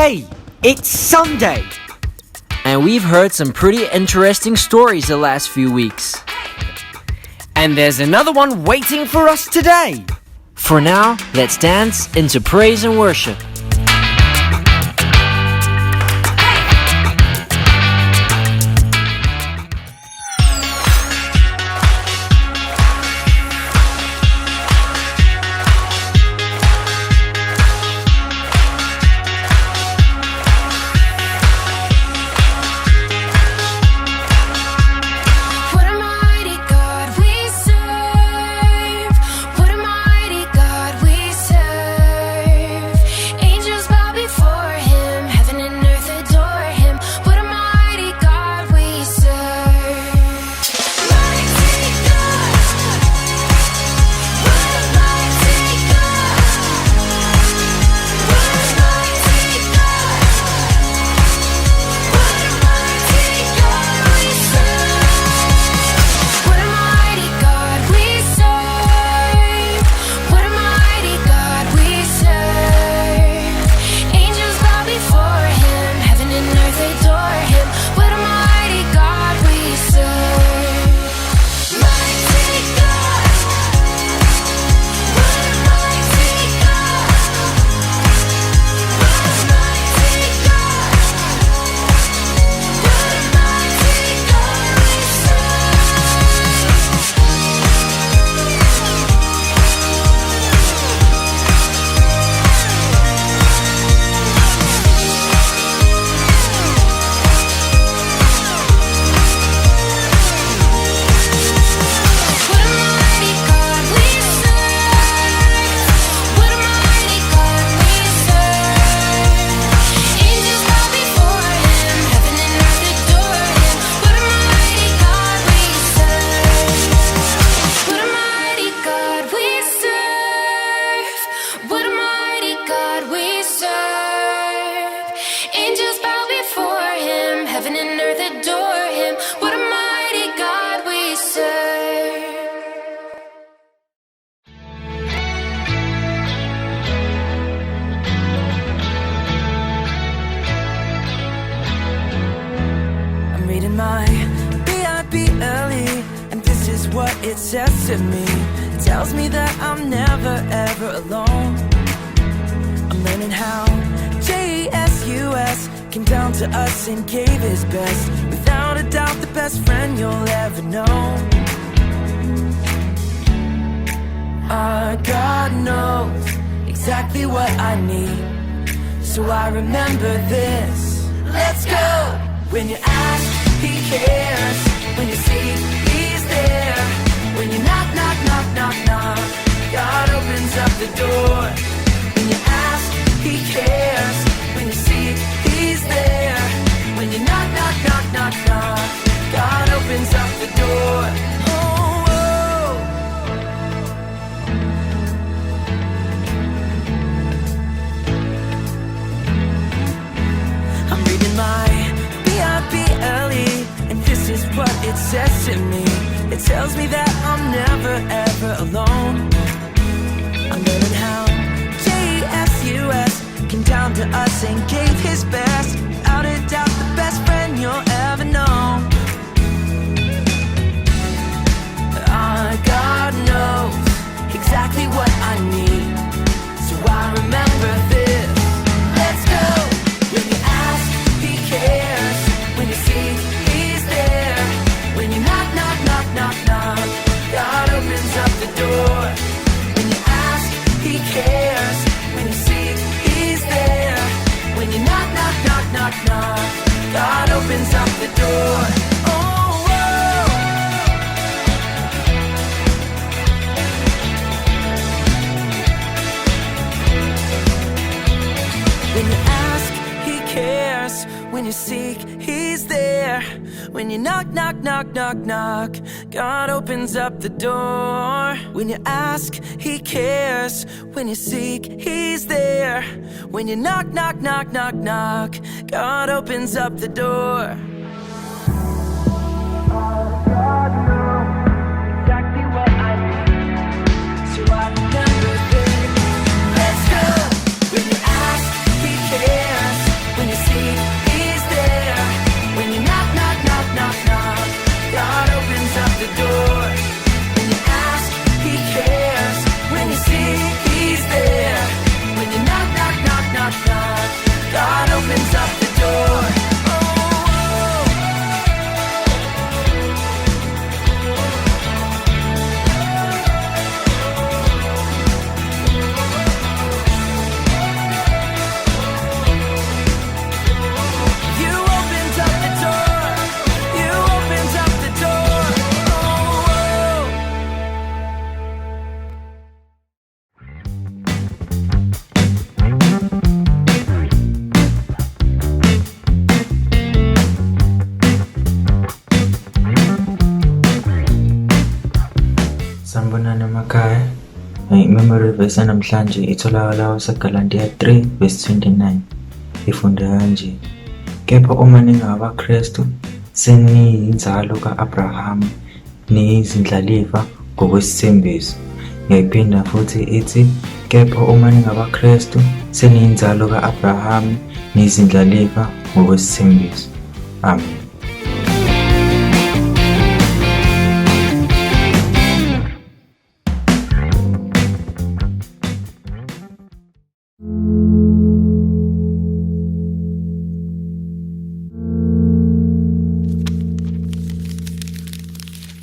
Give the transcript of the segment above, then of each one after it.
Yay! It's Sunday! And we've heard some pretty interesting stories the last few weeks. And there's another one waiting for us today. For now, let's dance into praise and worship. It says to me, it tells me that I'm never ever alone. I'm learning how Jesus came down to us and gave his best. Without a doubt, the best friend you'll ever know. Our God knows exactly what I need, so I remember this. Let's go! When you ask, he cares. When you seek, he's there. When you knock, knock, knock, knock, knock, God opens up the door. When you ask, he cares. When you seek, he's there. When you knock, knock, knock, knock, knock, God opens up the door. Oh, oh. I'm reading my B-I-B-L-E, and this is what it says to me. It tells me that I'm never ever alone. I'm learning how Jesus came down to us and gave his best. Without a doubt, the best friend you'll ever know. Our God knows exactly what I need, so I remember this. Let's go! When you ask, he cares. When you seek, he's there. When you knock, knock, knock, knock, knock, God opens up the door. When you ask, he cares. When you seek, he's there. When you knock, knock, knock, knock, knock, God opens up the door. Oh, oh. When you ask, he cares. When you seek, he's there. When you knock, knock, knock, knock, knock, God opens up the door. When you ask, he cares. When you seek, he's there. When you knock, knock, knock, knock, knock, God opens up the door. God knows exactly what I need, so I remember this. Let's go! When you ask, he cares. Sanibonani emakhaya. Memory verse yanamhlanje itholakala kuGalatia 3 verse 29. Ifunda kanje: kepha uma ningabakristu seniyinzalo ka-Abrahama niyizindlalifa ngokwesithembiso. Ngiyayiphinda futhi ithi, kepha uma ningabakristu seniyinzalo ka-Abrahama niyizindlalifa ngokwesithembiso. Amen.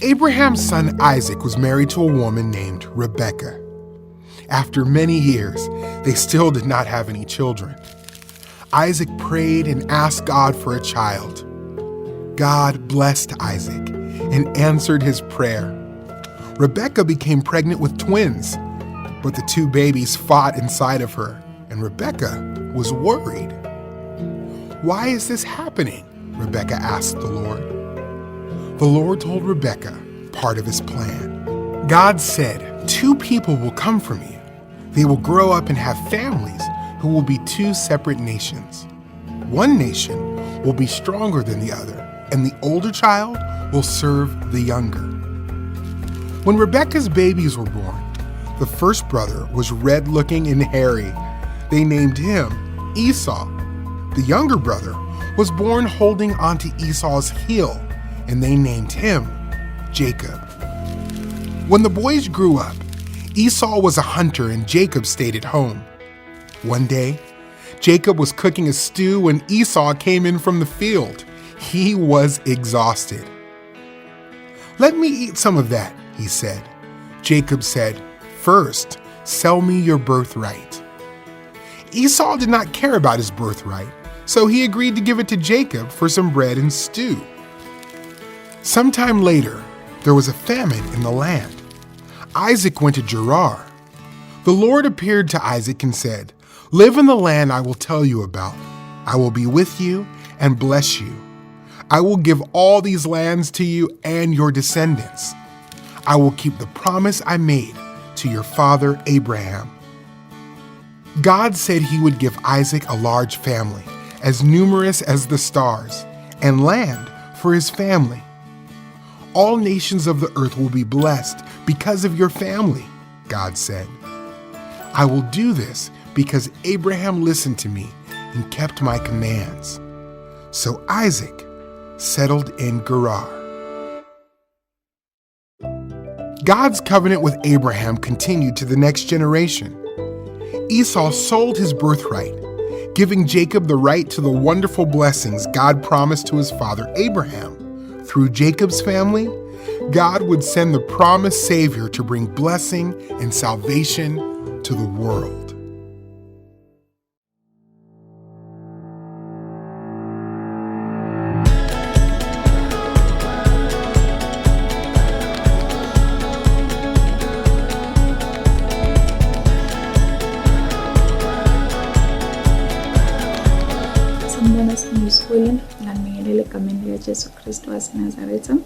Abraham's son Isaac was married to a woman named Rebecca. After many years, they still did not have any children. Isaac prayed and asked God for a child. God blessed Isaac and answered his prayer. Rebecca became pregnant with twins, but the two babies fought inside of her, and Rebecca was worried. "Why is this happening?" Rebecca asked the Lord. The Lord told Rebecca part of his plan. God said, "Two people will come from you. They will grow up and have families who will be two separate nations. One nation will be stronger than the other, and the older child will serve the younger." When Rebecca's babies were born, the first brother was red-looking and hairy. They named him Esau. The younger brother was born holding onto Esau's heel, and they named him Jacob. When the boys grew up, Esau was a hunter and Jacob stayed at home. One day, Jacob was cooking a stew when Esau came in from the field. He was exhausted. "Let me eat some of that," he said. Jacob said, "First, sell me your birthright." Esau did not care about his birthright, so he agreed to give it to Jacob for some bread and stew. Sometime later, there was a famine in the land. Isaac went to Gerar. The Lord appeared to Isaac and said, "Live in the land I will tell you about. I will be with you and bless you. I will give all these lands to you and your descendants. I will keep the promise I made to your father Abraham." God said he would give Isaac a large family, as numerous as the stars, and land for his family. "All nations of the earth will be blessed because of your family," God said. "I will do this because Abraham listened to me and kept my commands." So Isaac settled in Gerar. God's covenant with Abraham continued to the next generation. Esau sold his birthright, giving Jacob the right to the wonderful blessings God promised to his father Abraham. Through Jacob's family, God would send the promised Savior to bring blessing and salvation to the world. Sanibona singisikhulile nganibingelela egameni likaJesu Kristu waseNazaretha.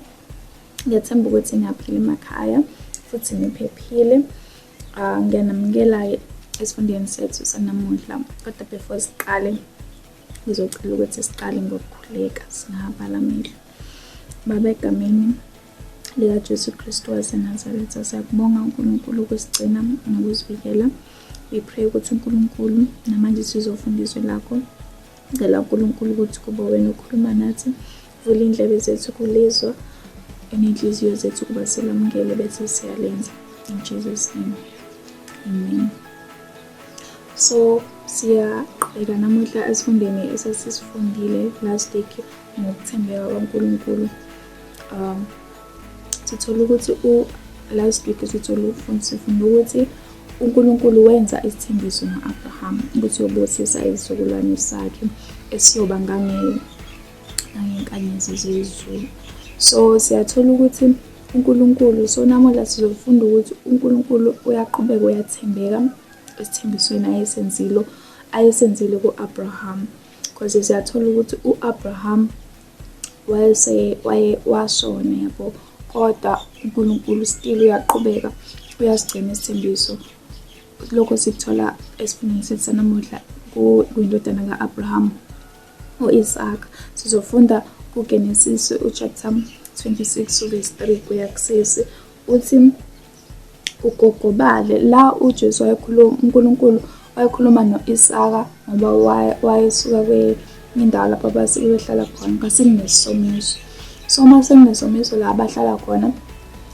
Ngiyathemba ukuthi niyaphila emakhaya futhi niphephile. Ngiyanamukela esifundweni sethu sanamuhla. Kodwa before siqale, ngizocela ukuthi siqale ngokukhuleka singabala amehlo. Baba, egameni likaJesu Kristu waseNazaretha, siyakubonga uNkulunkulu ukusigcina nokusivikela. We pray ukuthi uNkulunkulu namanje sizofundiswa lakho. Ngicela uNkulunkulu ukuthi kuba wena ukhuluma nathi, vula indlebe zethu kulizwa, enenhliziyo zethu kuba silamukele bese siyalenza. In Jesus' name, amen. So siyaqhubeka namuhla esifundeni esasifundile last week ngokuthembeka kaNkulunkulu. Sithola ukuthi last week sifunda ukuthi uNkulunkulu wenza isithembiso no-Abraham ukuthi uyobusisa izizukulwane sakhe esiyoba nangenkanyezi zezulu. So siyathola ukuthi uNkulunkulu, so namuhla sizofunda ukuthi uNkulunkulu uyaqhubeka uyathembeka esithembisweni ayesenzile ku-Abraham, because siyathola ukuthi u-Abraham washona yabo, kodwa uNkulunkulu still uyaqhubeka uyasigcina isithembiso. Lokho sikuthola esifundweni sethu sanamuhla kwindodana ka-Abraham u-Isaka. Sizofunda kuGenesis chapter 26 verse 3 kuya ku-6 uthi ugogobale la uJesu uNkulunkulu wayekhuluma no-Isaka ngoba wayesuka kwindawo lapho abasuke behlala khona kwasekunesomiso. So mase kunesomiso la abahlala khona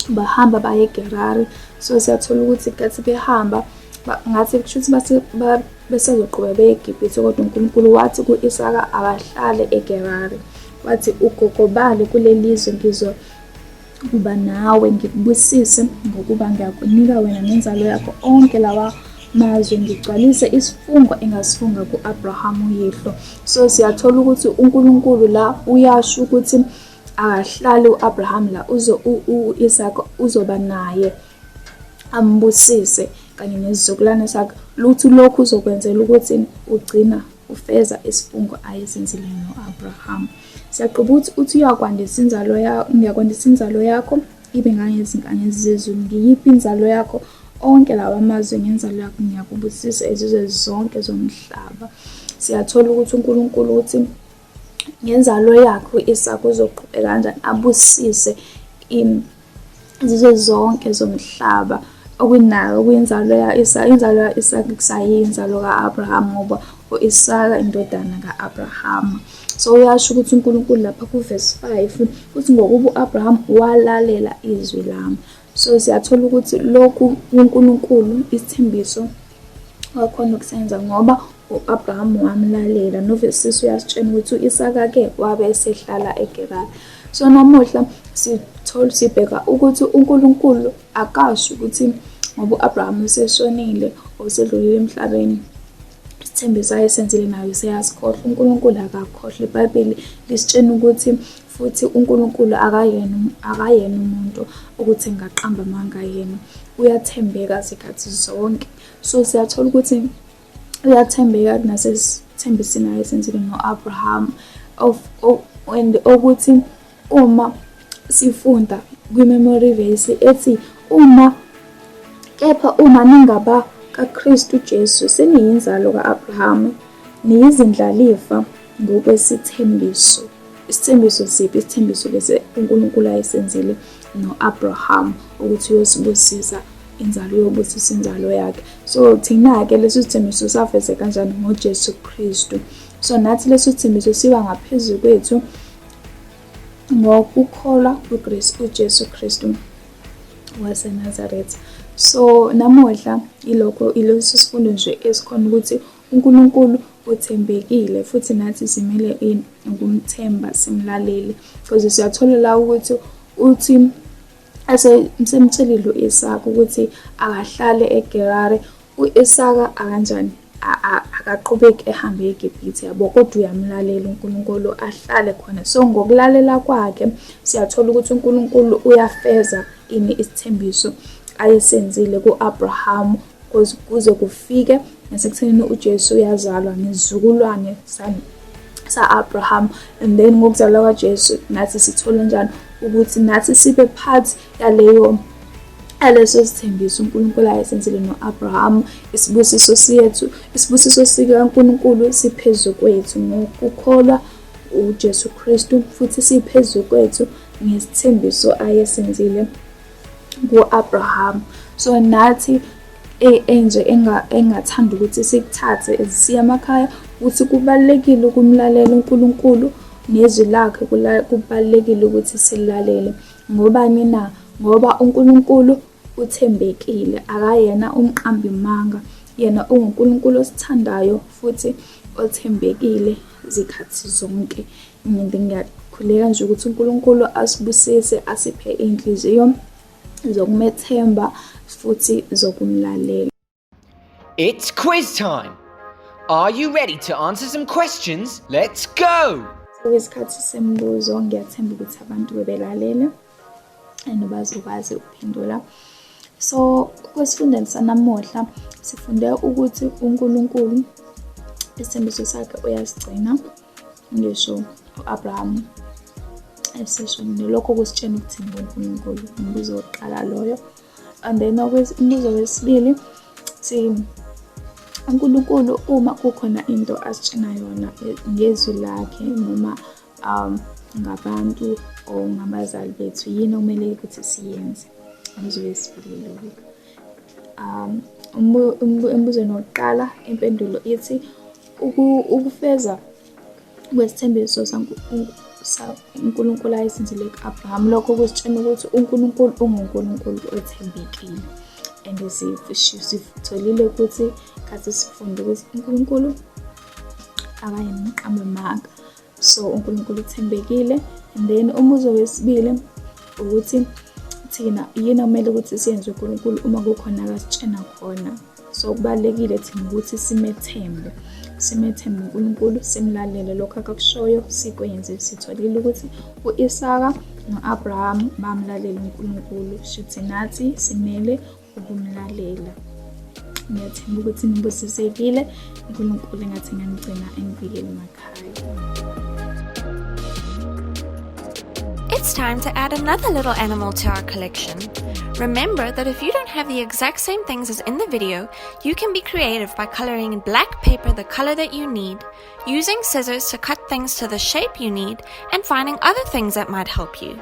bahamba baye eGerari. So siyathola ukuthi kathi behamba ngathi kusho ukuthi besezoqhubeka beye eGibhithe, kodwa uNkulunkulu wathi ku-Isaka abahlale eGerari. Wathi ugogobale kuleli lizwe ngizokuba nawe, ngikubusise ngokuba ngiyakunika wena nenzalo yakho onke lawa mazwe, ngigcwalise isifungo engasifunga ku-Abraham uyihlo. So siyathola ukuthi uNkulunkulu la uyasho ukuthi akahlale u-Abraham la u-Isaka uzoba naye ambusise kanye nesizukulwane sakhe. Lutho lokhu uzokwenzela ukuthi ugcina ufeza isifungo ayesenzile no-Abraham. Siyaqhuba uthi uyakwandisa inzalo yakho, ngiyakwandisa inzalo yakho ibe ngangezinkanyezi zezulu. Ngiyiphi inzalo yakho? Onke lawa amazwe ngenzalo yakho ngiyakubusisa izizwe zonke zomhlaba. Siyathola ukuthi uNkulunkulu uthi ngenzalo yakho Isaka uzoqhubeka kanjani abusise izizwe zonke zomhlaba. Okunayo kwinzalo inzalo ya-Isaka kusayinzalo ka-Abraham ngoba u-Isaka indodana ka-Abraham. So uyasho ukuthi uNkulunkulu lapha ku-verse 5 uthi ngokuba u-Abraham walalela izwi lami. So siyathola ukuthi lokhu uNkulunkulu isithembiso wakhona ukusenza ngoba u-Abraham wamlalela. Noverse 6 uyasitshela ukuthi u-Isaka-ke wabe esehlala eGerari. So namuhla sibheka ukuthi uNkulunkulu akasho ukuthi ngoba u-Abraham useshonile osedlulile emhlabeni isithembiso ayesenzile nayo seyasikhohlwa. uNkulunkulu akakhohlwa. iBhayibheli lisitshena ukuthi futhi uNkulunkulu akayena umuntu ukuthi ngaqamba amanga yena, uyathembeka zikhathi zonke. So siyathola ukuthi uyathembeka nasesithembisini ayesenzile no-Abraham and ukuthi uma sifunda kwi-memory verse ethi kepha uma ningaba kaKristu Jesu seniyinzalo ka-Abraham, niyizindlalifa ngokwesithembiso. Isithembiso siphi? Isithembiso lesi uNkulunkulu ayesenzile no-Abraham ukuthi uyosibusisa inzalo, uyobusisa inzalo yakhe. So thina-ke leso sithembiso safeze kanjani? ngoJesu Kristu. So nathi leso sithembiso siba ngaphezu kwethu ngokukholwa kuJesu Kristu waseNazaretha. So namuhla ileso sifundo nje esikhona ukuthi uNkulunkulu uthembekile futhi nathi simele ukumthemba, simlalele. Because siyathola la ukuthi uthi semtshelile u-Isaka ukuthi akahlale eGerari. U-Isaka akanjani? Akaqhubeki ehambe eGibhithe yabo, kodwa uyamlalela uNkulunkulu ahlale khona. So ngokulalela kwakhe siyathola ukuthi uNkulunkulu uyafeza isithembiso ayesenzile ku-Abraham kuze kufike nasekuthenini uJesu uyazalwa nesizukulwane sa-Abraham. And then ngokuzalwa kwaJesu nathi sithola njani ukuthi nathi sibe part yaleso sithembiso uNkulunkulu ayesenzile no-Abraham. Isibusiso sikaNkulunkulu siphezu kwethu ngokukholwa uJesu Kristu, futhi siphezu kwethu ngesithembiso ayesenzile ku-Abraham. So nathi enje engathanda ukuthi sikuthathe siya emakhaya ukuthi kubalekile ukumlalela uNkulunkulu nezwi lakhe, kubalekile ukuthi silalele. Ngobani na? Ngoba uNkulunkulu uthembekile, akayena umqambi manga, yena uNkulunkulu osithandayo futhi othembekile zikhathi zonke. Ngiyakhuleka nje ukuthi uNkulunkulu asibusise, asiphe inhliziyo zokumethemba futhi zokumlalela. It's quiz time. Are you ready to answer some questions? Let's go! Isikhathi sembuzo, ngiyathemba ukuthi abantu bebelalele and bazokwazi ukuphendula. So kwesifundweni sanamuhla sifunde ukuthi uNkulunkulu isithembiso sakhe uyasigcina. Ngisho u-Abraham eseshonile, lokho kusitshena ukuthemba uNkulunkulu. Umbuzo wokuqala loyo. And then umbuzo wesibili si uNkulunkulu uma kukhona into asitshena yona ngezwi lakhe noma ngabantu or ngabazali bethu yini okumele ukuthi siyenze. Umbuzo wesibili lo. Umbuzo nokuqala impendulo ithi ukufeza kwesithembiso uNkulunkulu ayisenzile ku-Abraham lokho kusitshela ukuthi uNkulunkulu unguNkulunkulu othembekile. And sitholile ukuthi kathi sifunde ukuthi uNkulunkulu akayimqamba. So uNkulunkulu uthembekile. And then umbuzo wesibili ukuthi thina yini okumele ukuthi siyenze uNkulunkulu uma kukhona akasitshena khona. So kubalekile thina ukuthi simethembe uNkulunkulu, simlalele lokho akakushoyo sikwenze. Sitholile ukuthi uIsaka noAbraham bamlalela uNkulunkulu, shuthi nathi simele ukumlalela. Ngiyathemba ukuthi nibusisekile. uNkulunkulu engathi ngangigcina engibikele emakhaya. It's time to add another little animal to our collection. Remember that if you don't have the exact same things as in the video, you can be creative by coloring in black paper the color that you need, using scissors to cut things to the shape you need, and finding other things that might help you.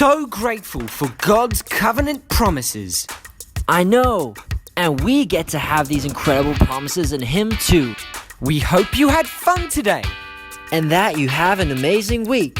So grateful for God's covenant promises. I know. And we get to have these incredible promises in Him too. We hope you had fun today. And that you have an amazing week.